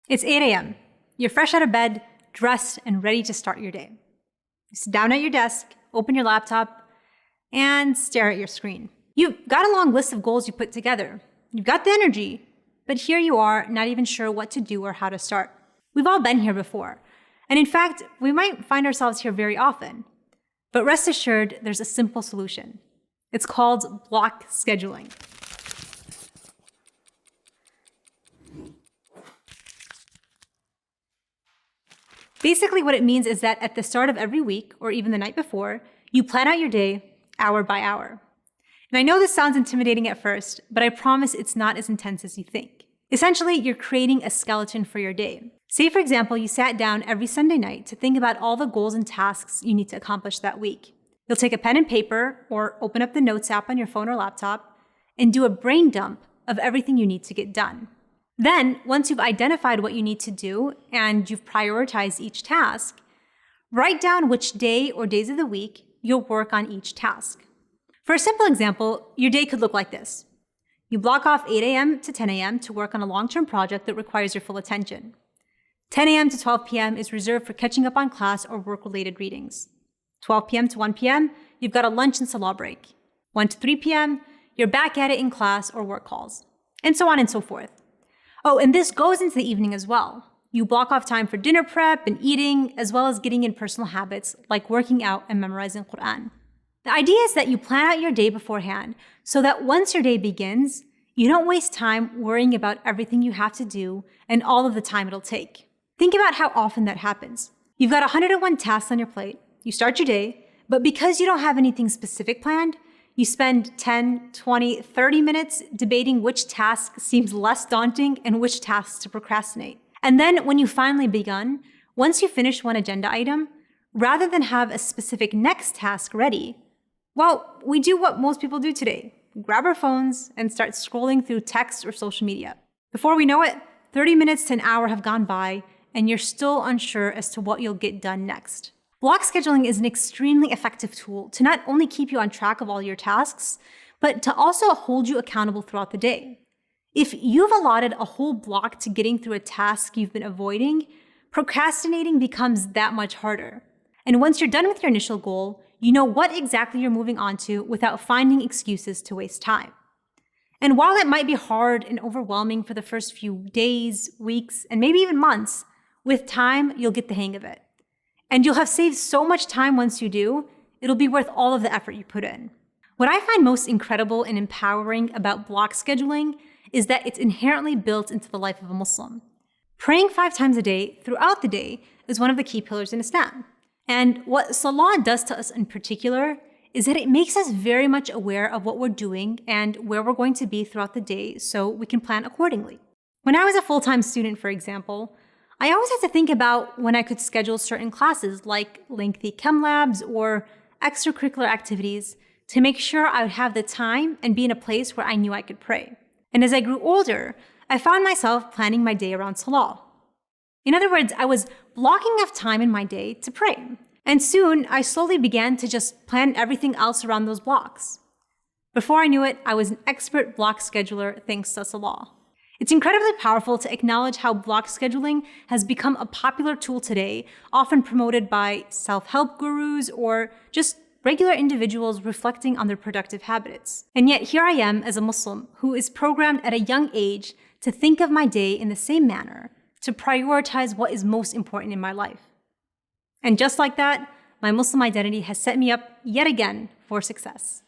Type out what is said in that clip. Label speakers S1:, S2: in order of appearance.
S1: It's 8 a.m. You're fresh out of bed, dressed, and ready to start your day. You sit down at your desk, open your laptop, and stare at your screen. You've got a long list of goals you put together. You've got the energy, but here you are, not even sure what to do or how to start. We've all been here before. And in fact, we might find ourselves here very often. But rest assured, there's a simple solution. It's called block scheduling. Basically, what it means is that at the start of every week, or even the night before, you plan out your day hour by hour. And I know this sounds intimidating at first, but I promise it's not as intense as you think. Essentially, you're creating a skeleton for your day. Say, for example, you sat down every Sunday night to think about all the goals and tasks you need to accomplish that week. You'll take a pen and paper, or open up the Notes app on your phone or laptop, and do a brain dump of everything you need to get done. Then, once you've identified what you need to do and you've prioritized each task, write down which day or days of the week you'll work on each task. For a simple example, your day could look like this. You block off 8 a.m. to 10 a.m. to work on a long-term project that requires your full attention. 10 a.m. to 12 p.m. is reserved for catching up on class or work-related readings. 12 p.m. to 1 p.m., you've got a lunch and salah break. 1 to 3 p.m., you're back at it in class or work calls, and so on and so forth. Oh, and this goes into the evening as well. You block off time for dinner prep and eating, as well as getting in personal habits like working out and memorizing Quran. The idea is that you plan out your day beforehand so that once your day begins, you don't waste time worrying about everything you have to do and all of the time it'll take. Think about how often that happens. You've got 101 tasks on your plate, you start your day, but because you don't have anything specific planned, you spend 10, 20, 30 minutes debating which task seems less daunting and which tasks to procrastinate. And then when you finally begun, once you finish one agenda item, rather than have a specific next task ready, well, we do what most people do today. Grab our phones and start scrolling through text or social media. Before we know it, 30 minutes to an hour have gone by, and you're still unsure as to what you'll get done next. Block scheduling is an extremely effective tool to not only keep you on track of all your tasks, but to also hold you accountable throughout the day. If you've allotted a whole block to getting through a task you've been avoiding, procrastinating becomes that much harder. And once you're done with your initial goal, you know what exactly you're moving on to without finding excuses to waste time. And while it might be hard and overwhelming for the first few days, weeks, and maybe even months, with time, you'll get the hang of it. And you'll have saved so much time once you do, it'll be worth all of the effort you put in. What I find most incredible and empowering about block scheduling is that it's inherently built into the life of a Muslim. Praying 5 times a day throughout the day is one of the key pillars in Islam. And what Salah does to us in particular is that it makes us very much aware of what we're doing and where we're going to be throughout the day so we can plan accordingly. When I was a full-time student, for example, I always had to think about when I could schedule certain classes like lengthy chem labs or extracurricular activities to make sure I would have the time and be in a place where I knew I could pray. And as I grew older, I found myself planning my day around Salah. In other words, I was blocking off time in my day to pray. And soon, I slowly began to just plan everything else around those blocks. Before I knew it, I was an expert block scheduler thanks to Salah. It's incredibly powerful to acknowledge how block scheduling has become a popular tool today, often promoted by self-help gurus or just regular individuals reflecting on their productive habits. And yet here I am as a Muslim who is programmed at a young age to think of my day in the same manner, to prioritize what is most important in my life. And just like that, my Muslim identity has set me up yet again for success.